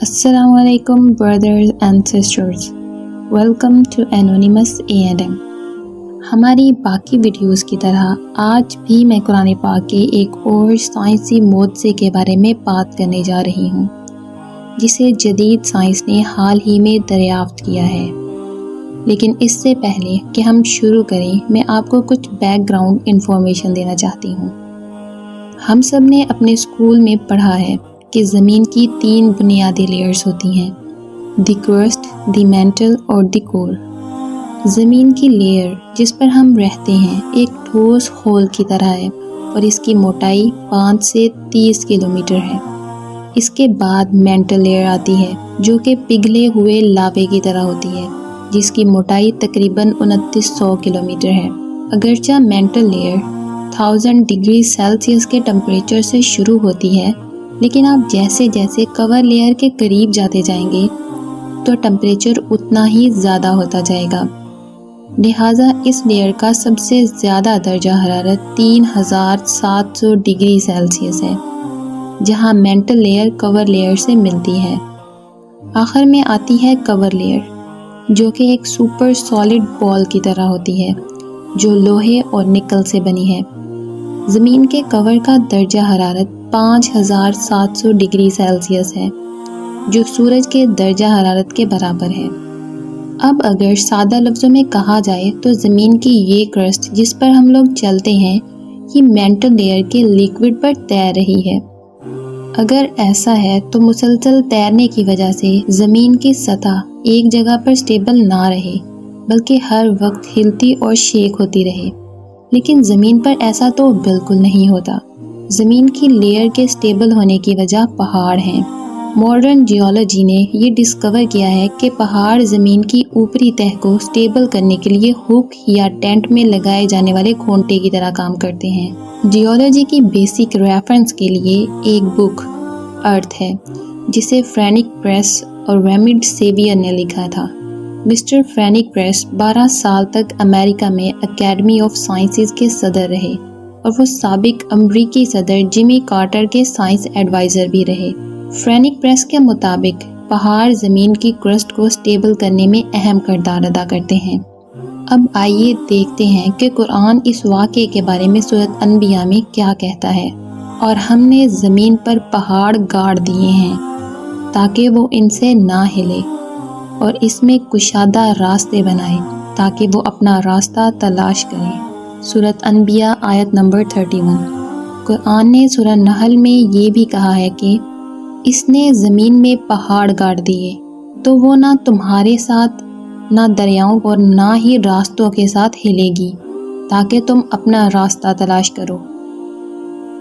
السلام علیکم brothers and sisters. Welcome to Anonymous A&M. ہماری باقی ویڈیوز کی طرح آج بھی میں قرآن پاک کے ایک اور سائنسی معجزے کے بارے میں بات کرنے جا رہی ہوں جسے جدید سائنس نے حال ہی میں دریافت کیا ہے۔ لیکن اس سے پہلے کہ ہم شروع کریں میں آپ کو کچھ بیک گراؤنڈ انفارمیشن دینا چاہتی ہوں۔ ہم سب نے اپنے اسکول میں پڑھا ہے کہ زمین کی 3 بنیادی لیئرز ہوتی ہیں، دی کرسٹ، دی مینٹل اور دی کور۔ زمین کی لیئر جس پر ہم رہتے ہیں ایک ٹھوس خول کی طرح ہے اور اس کی موٹائی 5 سے 30 کلومیٹر ہے۔ اس کے بعد مینٹل لیئر آتی ہے جو کہ پگھلے ہوئے لاوے کی طرح ہوتی ہے جس کی موٹائی تقریباً 2900 کلومیٹر ہے۔ اگرچہ مینٹل لیئر 1000 ڈگری سیلسیس کے ٹمپریچر سے شروع ہوتی ہے، لیکن آپ جیسے جیسے کور لیئر کے قریب جاتے جائیں گے تو ٹمپریچر اتنا ہی زیادہ ہوتا جائے گا۔ لہٰذا اس لیئر کا سب سے زیادہ درجہ حرارت 3700 ڈگری سیلسیس ہے، جہاں مینٹل لیئر کور لیئر سے ملتی ہے۔ آخر میں آتی ہے کور لیئر جو کہ ایک سپر سالڈ بال کی طرح ہوتی ہے جو لوہے اور نکل سے بنی ہے۔ زمین کے کور کا درجہ حرارت 5700 ڈگری سیلسیس ہے جو سورج کے درجہ حرارت کے برابر ہے۔ اب اگر سادہ لفظوں میں کہا جائے تو زمین کی یہ کرسٹ جس پر ہم لوگ چلتے ہیں یہ مینٹل لیئر کے لیکوڈ پر تیر رہی ہے۔ اگر ایسا ہے تو مسلسل تیرنے کی وجہ سے زمین کی سطح ایک جگہ پر سٹیبل نہ رہے بلکہ ہر وقت ہلتی اور شیک ہوتی رہے، لیکن زمین پر ایسا تو بالکل نہیں ہوتا۔ زمین کی لیئر کے سٹیبل ہونے کی وجہ پہاڑ ہیں۔ ماڈرن جیولوجی نے یہ ڈسکور کیا ہے کہ پہاڑ زمین کی اوپری تہہ کو سٹیبل کرنے کے لیے ہک یا ٹینٹ میں لگائے جانے والے کھونٹے کی طرح کام کرتے ہیں۔ جیولوجی کی بیسک ریفرنس کے لیے ایک بک ارتھ ہے جسے فرینک پریس اور ریمڈ سیویئر نے لکھا تھا۔ مسٹر فرینک پریس 12 سال تک امریکہ میں اکیڈمی آف سائنسز کے صدر رہے اور وہ سابق امریکی صدر جمی کارٹر کے سائنس ایڈوائزر بھی رہے۔ فرینک پریس کے مطابق پہاڑ زمین کی کرسٹ کو سٹیبل کرنے میں اہم کردار ادا کرتے ہیں۔ اب آئیے دیکھتے ہیں کہ قرآن اس واقعے کے بارے میں سورۃ انبیاء میں کیا کہتا ہے۔ اور ہم نے زمین پر پہاڑ گاڑ دیے ہیں تاکہ وہ ان سے نہ ہلے اور اس میں کشادہ راستے بنائے تاکہ وہ اپنا راستہ تلاش کریں۔ سورۃ انبیاء آیت نمبر 31۔ قرآن نے سورہ نحل میں یہ بھی کہا ہے کہ اس نے زمین میں پہاڑ گاڑ دیے تو وہ نہ تمہارے ساتھ نہ دریاؤں اور نہ ہی راستوں کے ساتھ ہلے گی تاکہ تم اپنا راستہ تلاش کرو۔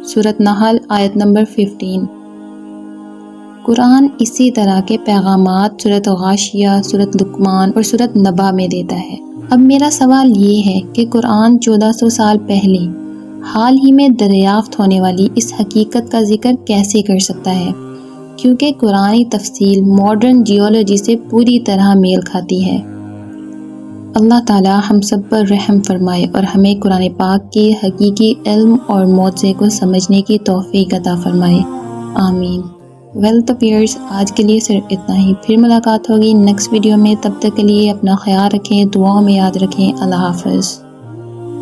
سورۃ نحل آیت نمبر 15۔ قرآن اسی طرح کے پیغامات سورۃ غاشیہ، سورۃ لقمان اور سورۃ نبا میں دیتا ہے۔ اب میرا سوال یہ ہے کہ قرآن 1400 سال پہلے حال ہی میں دریافت ہونے والی اس حقیقت کا ذکر کیسے کر سکتا ہے، کیونکہ قرآنی تفصیل ماڈرن جیولوجی سے پوری طرح میل کھاتی ہے۔ اللہ تعالی ہم سب پر رحم فرمائے اور ہمیں قرآن پاک کے حقیقی علم اور معجزے کو سمجھنے کی توفیق عطا فرمائے، آمین۔ ویل تو پیئرز آج کے لیے صرف اتنا ہی، پھر ملاقات ہوگی نیکسٹ ویڈیو میں۔ تب تک کے لیے اپنا خیال رکھیں، دعاؤں میں یاد رکھیں۔ اللہ حافظ۔